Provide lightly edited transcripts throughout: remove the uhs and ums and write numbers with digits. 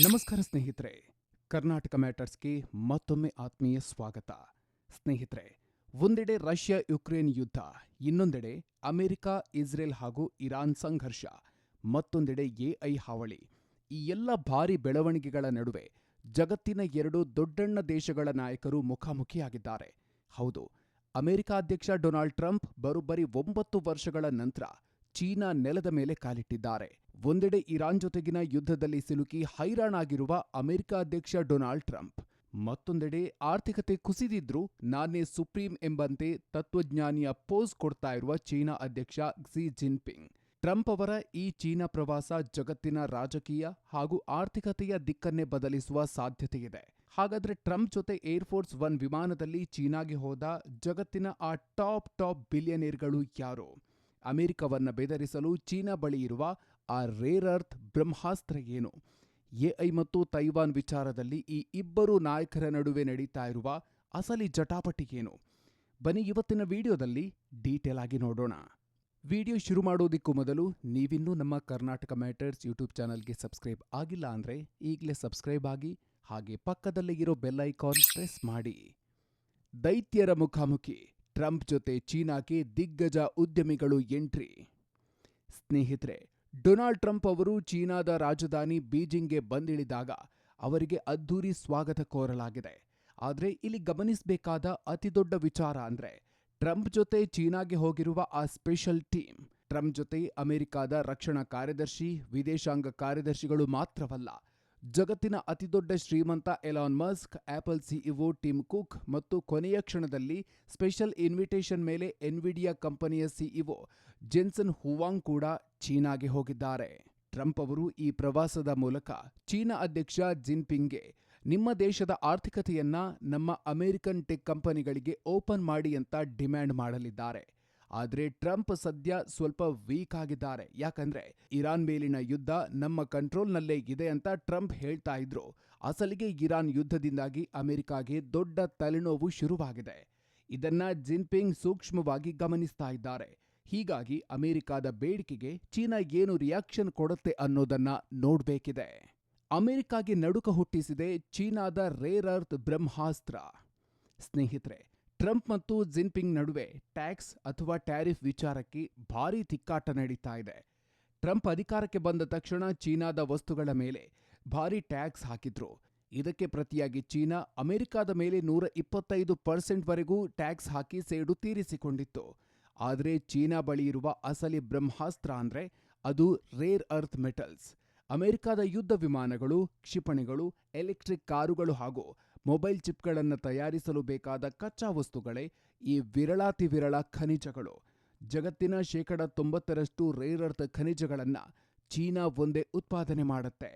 ನಮಸ್ಕಾರ ಸ್ನೇಹಿತರೆ, ಕರ್ನಾಟಕ ಮ್ಯಾಟರ್ಸ್ಗೆ ಮತ್ತೊಮ್ಮೆ ಆತ್ಮೀಯ ಸ್ವಾಗತ. ಸ್ನೇಹಿತರೆ, ಒಂದೆಡೆ ರಷ್ಯಾ ಯುಕ್ರೇನ್ ಯುದ್ಧ, ಇನ್ನೊಂದೆಡೆ ಅಮೆರಿಕ, ಇಸ್ರೇಲ್ ಹಾಗೂ ಇರಾನ್ ಸಂಘರ್ಷ, ಮತ್ತೊಂದೆಡೆ ಎಐ ಹಾವಳಿ. ಈ ಎಲ್ಲ ಭಾರಿ ಬೆಳವಣಿಗೆಗಳ ನಡುವೆ ಜಗತ್ತಿನ ಎರಡು ದೊಡ್ಡಣ್ಣ ದೇಶಗಳ ನಾಯಕರು ಮುಖಾಮುಖಿಯಾಗಿದ್ದಾರೆ. ಹೌದು, ಅಮೆರಿಕ ಅಧ್ಯಕ್ಷ ಡೊನಾಲ್ಡ್ ಟ್ರಂಪ್ ಬರೋಬ್ಬರಿ 9 ವರ್ಷಗಳ ನಂತರ ಚೀನಾ ನೆಲದ ಮೇಲೆ ಕಾಲಿಟ್ಟಿದ್ದಾರೆ. ಒಂದೆಡೆ ಇರಾನ್ ಜೊತೆಗಿನ ಯುದ್ಧದಲ್ಲಿ ಸಿಲುಕಿ ಹೈರಾಣಾಗಿರುವ ಅಮೆರಿಕ ಅಧ್ಯಕ್ಷ ಡೊನಾಲ್ಡ್ ಟ್ರಂಪ್, ಮತ್ತೊಂದೆಡೆ ಆರ್ಥಿಕತೆ ಕುಸಿದಿದ್ರೂ ನಾನೇ ಸುಪ್ರೀಂ ಎಂಬಂತೆ ತತ್ವಜ್ಞಾನಿಯ ಪೋಸ್ ಕೊಡ್ತಾ ಇರುವ ಚೀನಾ ಅಧ್ಯಕ್ಷ ಕ್ಸಿ ಜಿನ್ಪಿಂಗ್. ಟ್ರಂಪ್ ಅವರ ಈ ಚೀನಾ ಪ್ರವಾಸ ಜಗತ್ತಿನ ರಾಜಕೀಯ ಹಾಗೂ ಆರ್ಥಿಕತೆಯ ದಿಕ್ಕನ್ನೇ ಬದಲಿಸುವ ಸಾಧ್ಯತೆಯಿದೆ. ಹಾಗಾದ್ರೆ ಟ್ರಂಪ್ ಜೊತೆ ಏರ್ಫೋರ್ಸ್ 1 ವಿಮಾನದಲ್ಲಿ ಚೀನಾಗೆ ಹೋದ ಜಗತ್ತಿನ ಆ ಟಾಪ್ ಬಿಲಿಯನೇರ್ಗಳು ಯಾರು? ಅಮೆರಿಕವನ್ನ ಬೆದರಿಸಲು ಚೀನಾ ಬಳಿ ಇರುವ ಆ ರೇರ್ ಅರ್ತ್ ಬ್ರಹ್ಮಾಸ್ತ್ರ ಏನು? ಎಐ ಮತ್ತು ತೈವಾನ್ ವಿಚಾರದಲ್ಲಿ ಈ ಇಬ್ಬರು ನಾಯಕರ ನಡುವೆ ನಡೀತಾ ಇರುವ ಅಸಲಿ ಜಟಾಪಟಿ ಏನು? ಬನ್ನಿ ಇವತ್ತಿನ ವಿಡಿಯೋದಲ್ಲಿ ಡೀಟೇಲ್ ಆಗಿ ನೋಡೋಣ. ವಿಡಿಯೋ ಶುರು ಮಾಡೋದಿಕ್ಕೂ ಮೊದಲು ನೀವಿನ್ನೂ ನಮ್ಮ ಕರ್ನಾಟಕ ಮ್ಯಾಟರ್ಸ್ ಯೂಟ್ಯೂಬ್ ಚಾನಲ್ಗೆ ಸಬ್ಸ್ಕ್ರೈಬ್ ಆಗಿಲ್ಲ ಅಂದ್ರೆ ಈಗಲೇ ಸಬ್ಸ್ಕ್ರೈಬ್ ಆಗಿ, ಹಾಗೆ ಪಕ್ಕದಲ್ಲೇ ಇರೋ ಬೆಲ್ ಐಕಾನ್ ಪ್ರೆಸ್ ಮಾಡಿ. ದೈತ್ಯರ ಮುಖಾಮುಖಿ, ಟ್ರಂಪ್ ಜೊತೆ ಚೀನಾಗೆ ದಿಗ್ಗಜ ಉದ್ಯಮಿಗಳು ಎಂಟ್ರಿ. ಸ್ನೇಹಿತರೆ, ಡೊನಾಲ್ಡ್ ಟ್ರಂಪ್ ಅವರು ಚೀನಾದ ರಾಜಧಾನಿ ಬೀಜಿಂಗ್ಗೆ ಬಂದಿಳಿದಾಗ ಅವರಿಗೆ ಅದ್ಧೂರಿ ಸ್ವಾಗತ ಕೋರಲಾಗಿದೆ. ಆದರೆ ಇಲ್ಲಿ ಗಮನಿಸಬೇಕಾದ ಅತಿದೊಡ್ಡ ವಿಚಾರ ಅಂದ್ರೆ ಟ್ರಂಪ್ ಜೊತೆ ಚೀನಾಗೆ ಹೋಗಿರುವ ಆ ಸ್ಪೆಷಲ್ ಟೀಮ್. ಟ್ರಂಪ್ ಜೊತೆ ಅಮೆರಿಕಾದ ರಕ್ಷಣಾ ಕಾರ್ಯದರ್ಶಿ, ವಿದೇಶಾಂಗ ಕಾರ್ಯದರ್ಶಿಗಳು ಮಾತ್ರವಲ್ಲ, ಜಗತ್ತಿನ ಅತಿದೊಡ್ಡ ಶ್ರೀಮಂತ Elon Musk, Apple CEO Tim Cook ಮತ್ತು ಕೊನೆಯ ಕ್ಷಣದಲ್ಲಿ ಸ್ಪೆಷಲ್ ಇನ್ವಿಟೇಷನ್ ಮೇಲೆ ಎನ್ವಿಡಿಯಾ ಕಂಪನಿಯ ಸಿಇಒ ಜೆನ್ಸನ್ ಹುವಾಂಗ್ ಕೂಡ ಚೀನಾಗೆ ಹೋಗಿದ್ದಾರೆ. ಟ್ರಂಪ್ ಅವರು ಈ ಪ್ರವಾಸದ ಮೂಲಕ ಚೀನಾ ಅಧ್ಯಕ್ಷ ಜಿನ್ಪಿಂಗ್ಗೆ ನಿಮ್ಮ ದೇಶದ ಆರ್ಥಿಕತೆಯನ್ನ ನಮ್ಮ ಅಮೆರಿಕನ್ ಟೆಕ್ ಕಂಪನಿಗಳಿಗೆ ಓಪನ್ ಮಾಡಿ ಅಂತ ಡಿಮ್ಯಾಂಡ್ ಮಾಡಲಿದ್ದಾರೆ. ಆದ್ರೆ ಟ್ರಂಪ್ ಸದ್ಯ ಸ್ವಲ್ಪ ವೀಕ್ ಆಗಿದ್ದಾರೆ. ಯಾಕಂದ್ರೆ ಇರಾನ್ ಮೇಲಿನ ಯುದ್ಧ ನಮ್ಮ ಕಂಟ್ರೋಲ್ನಲ್ಲೇ ಇದೆ ಅಂತ ಟ್ರಂಪ್ ಹೇಳ್ತಾ ಇದ್ರು. ಅಸಲಿಗೆ ಇರಾನ್ ಯುದ್ಧದಿಂದಾಗಿ ಅಮೆರಿಕಾಗೆ ದೊಡ್ಡ ತಲೆನೋವು ಶುರುವಾಗಿದೆ. ಇದನ್ನ ಜಿನ್ಪಿಂಗ್ ಸೂಕ್ಷ್ಮವಾಗಿ ಗಮನಿಸ್ತಾ ಇದ್ದಾರೆ. ಹೀಗಾಗಿ ಅಮೆರಿಕಾದ ಬೇಡಿಕೆಗೆ ಚೀನಾ ಏನು ರಿಯಾಕ್ಷನ್ ಕೊಡುತ್ತೆ ಅನ್ನೋದನ್ನ ನೋಡ್ಬೇಕಿದೆ. ಅಮೆರಿಕಾಗೆ ನಡುಕ ಹುಟ್ಟಿಸಿದೆ ಚೀನಾದ ರೇರ್ ಅರ್ತ್ ಬ್ರಹ್ಮಾಸ್ತ್ರ. ಸ್ನೇಹಿತರೆ, ಟ್ರಂಪ್ ಮತ್ತು ಜಿನ್ಪಿಂಗ್ ನಡುವೆ ಟ್ಯಾಕ್ಸ್ ಅಥವಾ ಟ್ಯಾರಿಫ್ ವಿಚಾರಕ್ಕೆ ಭಾರೀ ತಿಕ್ಕಾಟ ನಡೀತಾ ಇದೆ. ಟ್ರಂಪ್ ಅಧಿಕಾರಕ್ಕೆ ಬಂದ ತಕ್ಷಣ ಚೀನಾದ ವಸ್ತುಗಳ ಮೇಲೆ ಭಾರೀ ಟ್ಯಾಕ್ಸ್ ಹಾಕಿದ್ರು. ಇದಕ್ಕೆ ಪ್ರತಿಯಾಗಿ ಚೀನಾ ಅಮೆರಿಕಾದ ಮೇಲೆ 125% ವರೆಗೂ ಟ್ಯಾಕ್ಸ್ ಹಾಕಿ ಸೇಡು ತೀರಿಸಿಕೊಂಡಿತ್ತು. ಆದರೆ ಚೀನಾ ಬಳಿ ಇರುವ ಅಸಲಿ ಬ್ರಹ್ಮಾಸ್ತ್ರ ಅಂದ್ರೆ ಅದು ರೇರ್ ಅರ್ತ್ ಮೆಟಲ್ಸ್. ಅಮೆರಿಕಾದ ಯುದ್ಧ ವಿಮಾನಗಳು, ಕ್ಷಿಪಣಿಗಳು, ಎಲೆಕ್ಟ್ರಿಕ್ ಕಾರುಗಳು ಹಾಗೂ ಮೊಬೈಲ್ ಚಿಪ್ಗಳನ್ನು ತಯಾರಿಸಲು ಬೇಕಾದ ಕಚ್ಚಾ ವಸ್ತುಗಳೇ ಈ ವಿರಳಾತಿ ವಿರಳ ಖನಿಜಗಳು. ಜಗತ್ತಿನ 90% ರೇರ್ ಅರ್ತ್ ಖನಿಜಗಳನ್ನ ಚೀನಾ ಒಂದೇ ಉತ್ಪಾದನೆ ಮಾಡುತ್ತೆ.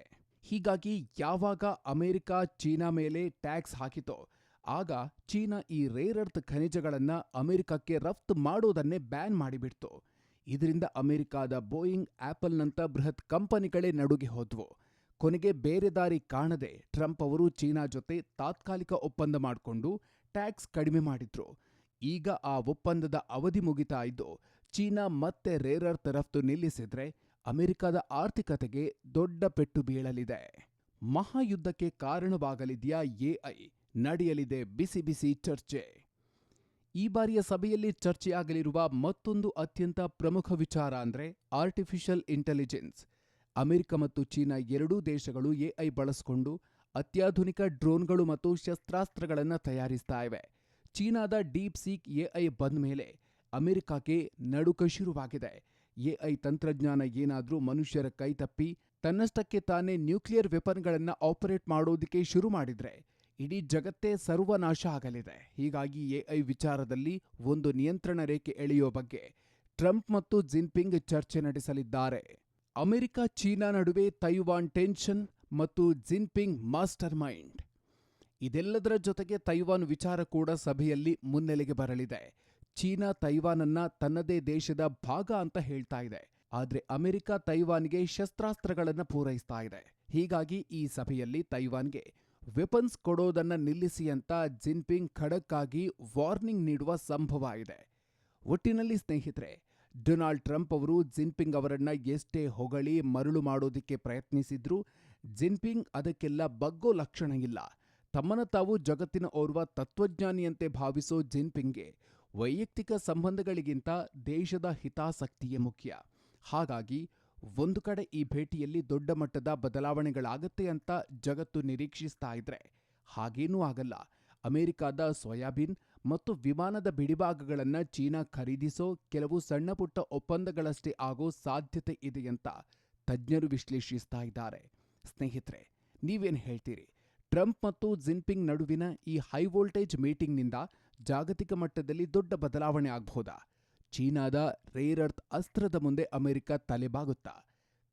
ಹೀಗಾಗಿ ಯಾವಾಗ ಅಮೆರಿಕ ಚೀನಾ ಮೇಲೆ ಟ್ಯಾಕ್ಸ್ ಹಾಕಿತೋ ಆಗ ಚೀನಾ ಈ ರೇರ್ ಅರ್ತ್ ಖನಿಜಗಳನ್ನ ಅಮೆರಿಕಕ್ಕೆ ರಫ್ತು ಮಾಡೋದನ್ನೇ ಬ್ಯಾನ್ ಮಾಡಿಬಿಡ್ತು. ಇದರಿಂದ ಅಮೆರಿಕಾದ ಬೋಯಿಂಗ್, ಆಪಲ್ನಂತ ಬೃಹತ್ ಕಂಪನಿಗಳೇ ನಡುಗಿ ಹೋದ್ವು. ಕೊನೆಗೆ ಬೇರೆ ದಾರಿ ಕಾಣದೆ ಟ್ರಂಪ್ ಅವರು ಚೀನಾ ಜೊತೆ ತಾತ್ಕಾಲಿಕ ಒಪ್ಪಂದ ಮಾಡಿಕೊಂಡು ಟ್ಯಾಕ್ಸ್ ಕಡಿಮೆ ಮಾಡಿದ್ರು. ಈಗ ಆ ಒಪ್ಪಂದದ ಅವಧಿ ಮುಗಿತಾ ಇದ್ದು ಚೀನಾ ಮತ್ತೆ ರೇರ್ ಅರ್ತ್ ರಫ್ತು ನಿಲ್ಲಿಸಿದ್ರೆ ಅಮೆರಿಕದ ಆರ್ಥಿಕತೆಗೆ ದೊಡ್ಡ ಪೆಟ್ಟು ಬೀಳಲಿದೆ. ಮಹಾಯುದ್ಧಕ್ಕೆ ಕಾರಣವಾಗಲಿದೆಯಾ ಎಐ? ನಡೆಯಲಿದೆ ಬಿಸಿ ಬಿಸಿ ಚರ್ಚೆ. ಈ ಬಾರಿಯ ಸಭೆಯಲ್ಲಿ ಚರ್ಚೆಯಾಗಲಿರುವ ಮತ್ತೊಂದು ಅತ್ಯಂತ ಪ್ರಮುಖ ವಿಚಾರ ಅಂದ್ರೆ ಆರ್ಟಿಫಿಷಿಯಲ್ ಇಂಟೆಲಿಜೆನ್ಸ್. ಅಮೆರಿಕ ಮತ್ತು ಚೀನಾ ಎರಡೂ ದೇಶಗಳು ಎಐ ಬಳಸಿಕೊಂಡು ಅತ್ಯಾಧುನಿಕ ಡ್ರೋನ್ಗಳು ಮತ್ತು ಶಸ್ತ್ರಾಸ್ತ್ರಗಳನ್ನು ತಯಾರಿಸ್ತಾ ಇವೆ. ಚೀನಾದ ಡೀಪ್ ಸೀಕ್ ಎಐ ಬಂದ ಮೇಲೆ ಅಮೆರಿಕಕ್ಕೆ ನಡುಕ ಶುರುವಾಗಿದೆ. ಎಐ ತಂತ್ರಜ್ಞಾನ ಏನಾದ್ರೂ ಮನುಷ್ಯರ ಕೈ ತಪ್ಪಿ ತನ್ನಷ್ಟಕ್ಕೆ ತಾನೇ ನ್ಯೂಕ್ಲಿಯರ್ ವೆಪನ್ಗಳನ್ನು ಆಪರೇಟ್ ಮಾಡೋದಕ್ಕೆ ಶುರು ಮಾಡಿದ್ರೆ ಇಡೀ ಜಗತ್ತೇ ಸರ್ವನಾಶ ಆಗಲಿದೆ. ಹೀಗಾಗಿ ಎಐ ವಿಚಾರದಲ್ಲಿ ಒಂದು ನಿಯಂತ್ರಣ ರೇಖೆ ಎಳೆಯೋ ಬಗ್ಗೆ ಟ್ರಂಪ್ ಮತ್ತು ಜಿನ್ಪಿಂಗ್ ಚರ್ಚೆ ನಡೆಸಲಿದ್ದಾರೆ. ಅಮೆರಿಕ ಚೀನಾ ನಡುವೆ ತೈವಾನ್ ಟೆನ್ಷನ್ ಮತ್ತು ಜಿನ್ಪಿಂಗ್ ಮಾಸ್ಟರ್ ಮೈಂಡ್. ಇದೆಲ್ಲದರ ಜೊತೆಗೆ ತೈವಾನ್ ವಿಚಾರ ಕೂಡ ಸಭೆಯಲ್ಲಿ ಮುನ್ನೆಲೆಗೆ ಬರಲಿದೆ. ಚೀನಾ ತೈವಾನನ್ನ ತನ್ನದೇ ದೇಶದ ಭಾಗ ಅಂತ ಹೇಳ್ತಾ ಇದೆ. ಆದ್ರೆ ಅಮೆರಿಕ ತೈವಾನ್ಗೆ ಶಸ್ತ್ರಾಸ್ತ್ರಗಳನ್ನು ಪೂರೈಸ್ತಾ ಇದೆ. ಹೀಗಾಗಿ ಈ ಸಭೆಯಲ್ಲಿ ತೈವಾನ್ಗೆ ವೆಪನ್ಸ್ ಕೊಡೋದನ್ನ ನಿಲ್ಲಿಸಿ ಅಂತ ಜಿನ್ಪಿಂಗ್ ಖಡಕ್ ಆಗಿ ವಾರ್ನಿಂಗ್ ನೀಡುವ ಸಂಭವ ಇದೆ. ಒಟ್ಟಿನಲ್ಲಿ ಸ್ನೇಹಿತರೆ, ಡೊನಾಲ್ಡ್ ಟ್ರಂಪ್ ಅವರು ಜಿನ್ಪಿಂಗ್ ಅವರನ್ನ ಎಷ್ಟೇ ಹೊಗಳಿ ಮರಳು ಮಾಡೋದಿಕ್ಕೆ ಪ್ರಯತ್ನಿಸಿದ್ರು ಜಿನ್ಪಿಂಗ್ ಅದಕ್ಕೆಲ್ಲ ಬಗ್ಗೋ ಲಕ್ಷಣ ಇಲ್ಲ. ತಮ್ಮನ್ನು ತಾವು ಜಗತ್ತಿನ ಓರ್ವ ತತ್ವಜ್ಞಾನಿಯಂತೆ ಭಾವಿಸೋ ಜಿನ್ಪಿಂಗ್ಗೆ ವೈಯಕ್ತಿಕ ಸಂಬಂಧಗಳಿಗಿಂತ ದೇಶದ ಹಿತಾಸಕ್ತಿಯೇ ಮುಖ್ಯ. ಹಾಗಾಗಿ ಒಂದು ಕಡೆ ಈ ಭೇಟಿಯಲ್ಲಿ ದೊಡ್ಡ ಮಟ್ಟದ ಬದಲಾವಣೆಗಳಾಗತ್ತೆ ಅಂತ ಜಗತ್ತು ನಿರೀಕ್ಷಿಸ್ತಾ ಇದ್ರೆ, ಹಾಗೇನೂ ಆಗಲ್ಲ. ಅಮೆರಿಕದ ಸೋಯಾಬೀನ್ ಮತ್ತು ವಿಮಾನದ ಬಿಡಿಭಾಗಗಳನ್ನ ಚೀನಾ ಖರೀದಿಸೋ ಕೆಲವು ಸಣ್ಣಪುಟ್ಟ ಒಪ್ಪಂದಗಳಷ್ಟೇ ಆಗೋ ಸಾಧ್ಯತೆ ಇದೆಯಂತ ತಜ್ಞರು ವಿಶ್ಲೇಷಿಸ್ತಾ ಇದ್ದಾರೆ. ಸ್ನೇಹಿತರೆ, ನೀವೇನ್ ಹೇಳ್ತೀರಿ? ಟ್ರಂಪ್ ಮತ್ತು ಜಿನ್ಪಿಂಗ್ ನಡುವಿನ ಈ ಹೈ ವೋಲ್ಟೇಜ್ ಮೀಟಿಂಗ್ನಿಂದ ಜಾಗತಿಕ ಮಟ್ಟದಲ್ಲಿ ದೊಡ್ಡ ಬದಲಾವಣೆ ಆಗ್ಬಹುದಾ? ಚೀನಾದ ರೇರ್ ಅರ್ತ್ ಅಸ್ತ್ರದ ಮುಂದೆ ಅಮೆರಿಕ ತಲೆಬಾಗುತ್ತಾ?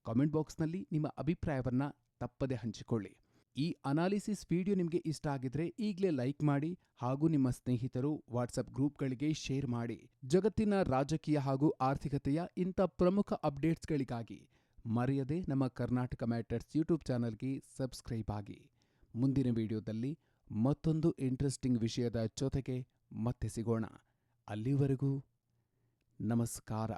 ಕಾಮೆಂಟ್ ಬಾಕ್ಸ್ನಲ್ಲಿ ನಿಮ್ಮ ಅಭಿಪ್ರಾಯವನ್ನ ತಪ್ಪದೆ ಹಂಚಿಕೊಳ್ಳಿ. ಈ ಅನಾಲಿಸಿಸ್ ವಿಡಿಯೋ ನಿಮಗೆ ಇಷ್ಟ ಆಗಿದ್ರೆ ಈಗಲೇ ಲೈಕ್ ಮಾಡಿ ಹಾಗೂ ನಿಮ್ಮ ಸ್ನೇಹಿತರು ವಾಟ್ಸಪ್ ಗ್ರೂಪ್ಗಳಿಗೆ ಶೇರ್ ಮಾಡಿ. ಜಗತ್ತಿನ ರಾಜಕೀಯ ಹಾಗೂ ಆರ್ಥಿಕತೆಯ ಇಂಥ ಪ್ರಮುಖ ಅಪ್ಡೇಟ್ಸ್ಗಳಿಗಾಗಿ ಮರೆಯದೆ ನಮ್ಮ ಕರ್ನಾಟಕ ಮ್ಯಾಟರ್ಸ್ ಯೂಟ್ಯೂಬ್ ಚಾನಲ್ಗೆ ಸಬ್ಸ್ಕ್ರೈಬ್ ಆಗಿ. ಮುಂದಿನ ವಿಡಿಯೋದಲ್ಲಿ ಮತ್ತೊಂದು ಇಂಟ್ರೆಸ್ಟಿಂಗ್ ವಿಷಯದ ಜೊತೆಗೆ ಮತ್ತೆ ಸಿಗೋಣ. ಅಲ್ಲಿವರೆಗೂ ನಮಸ್ಕಾರ.